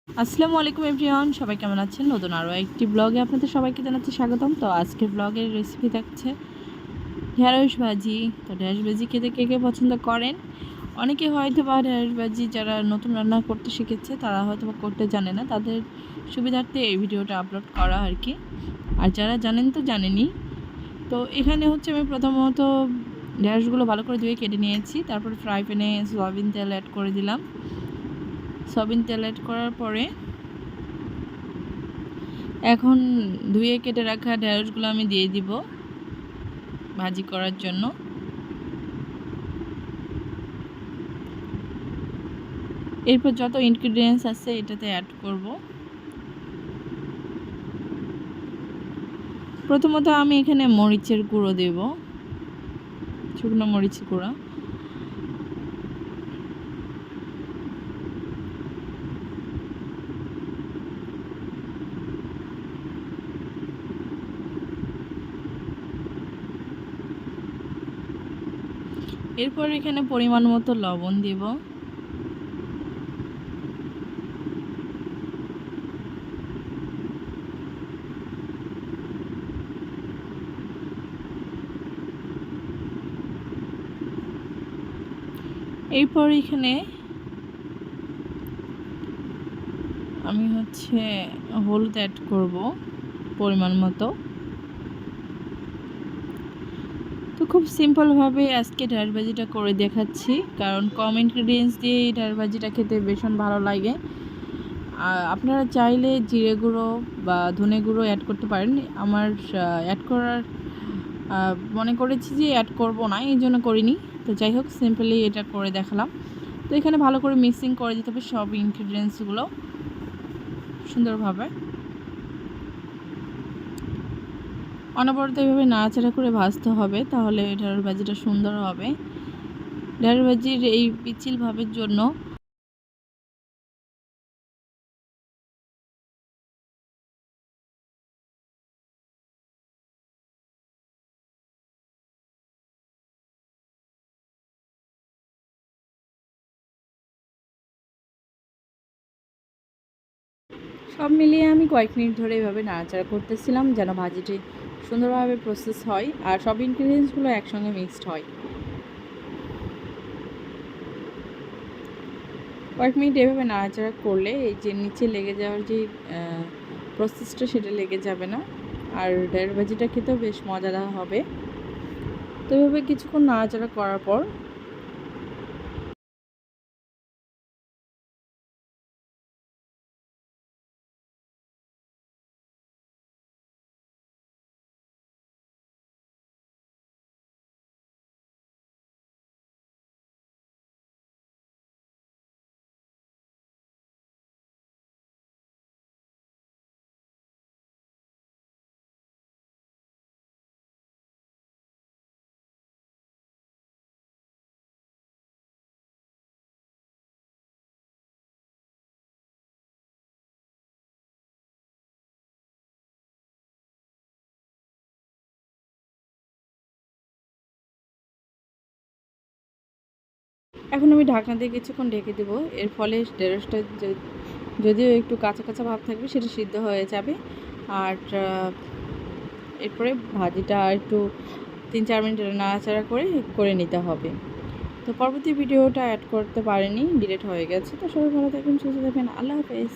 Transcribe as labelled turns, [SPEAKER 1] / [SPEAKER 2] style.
[SPEAKER 1] আসসালামু আলাইকুম এভরিওয়ান, সবাই কেমন আছেন? নতুন আরও একটি ব্লগে আপনাদের সবাইকে জানাচ্ছি স্বাগতম। তো আজকের ব্লগের রেসিপি থাকছে ঢেঁড়স ভাজি। তো ঢেঁড়স ভাজি খেতে কে কে পছন্দ করেন? অনেকে হয়তো বা ঢেঁড়স ভাজি যারা নতুন রান্না করতে শিখেছে তারা হয়তো বা করতে জানে না, তাদের সুবিধার্থে এই ভিডিওটা আপলোড করা আর কি। আর যারা জানেন তো জানেনই। তো এখানে হচ্ছে আমি প্রথমত ঢেঁড়সগুলো ভালো করে ধুয়ে কেটে নিয়েছি, তারপর ফ্রাই প্যানে সয়াবিন তেল অ্যাড করে দিলাম। সয়াবিন তেল অ্যাড করার পরে এখন ধুয়ে কেটে রাখা ঢেঁড়সগুলো আমি দিয়ে দিব ভাজি করার জন্য। এরপর যত ইনগ্রিডিয়েন্টস আছে এটাতে অ্যাড করব। প্রথমত আমি এখানে মরিচের গুঁড়ো দেব, শুকনো মরিচের গুঁড়া। এরপর এখানে পরিমাণ মতো লবণ দেব। এরপর এখানে আমি হলুদ অ্যাড করব পরিমাণ মতো। তো খুব সিম্পলভাবে আজকে ঢেঁড়স ভাজিটা করে দেখাচ্ছি, কারণ কম ইনগ্রিডিয়েন্টস দিয়ে এই ঢেঁড়স ভাজিটা খেতে ভীষণ ভালো লাগে। আপনারা চাইলে জিরে গুঁড়ো বা ধনে গুঁড়ো অ্যাড করতে পারেন। আমার অ্যাড করার মনে করেছি যে অ্যাড করব না, এই জন্য করিনি। তো যাই হোক, সিম্পলি এটা করে দেখালাম। তো এখানে ভালো করে মিক্সিং করে দিতে হবে সব ইনগ্রিডিয়েন্টসগুলো সুন্দরভাবে। অনবরত এইভাবে নাড়াচাড়া করে ভাজতে হবে, তাহলে ঢেঁড়স ভাজিটা সুন্দর হবে। ঢেঁড়স ভাজির এই পিচ্ছিল ভাবের জন্য সব মিলিয়ে আমি কয়েক মিনিট ধরে এইভাবে নাড়াচাড়া করতেছিলাম, যেন ভাজিটি সুন্দরভাবে প্রসেস হয় আর সব ইনগ্রিডিয়েন্টসগুলো একসঙ্গে মিক্সড হয়। কয়েক মিনিট এভাবে নাড়াচাড়া করলে এই যে নিচে লেগে যাওয়ার যে প্রসেসটা, সেটা লেগে যাবে না। আর ঢেঁড়স ভাজিটা খেতেও বেশ মজাদার হবে। তো এভাবে কিছুক্ষণ নাড়াচাড়া করার পর এখন আমি ঢাকনা দিয়ে কিছুক্ষণ ঢেকে দেবো। এর ফলে ঢেঁড়সটা যদিও একটু কাঁচা কাঁচা ভাব থাকবে, সেটা সিদ্ধ হয়ে যাবে। আর এরপরে ভাজিটা একটু 3-4 মিনিট নাড়াচাড়া করে করে নিতে হবে। তো পরবর্তী ভিডিওটা অ্যাড করতে পারিনি, ডিলিট হয়ে গেছে। তো সবাই ভালো থাকবেন, সুস্থ থাকবেন। আল্লাহ হাফেজ।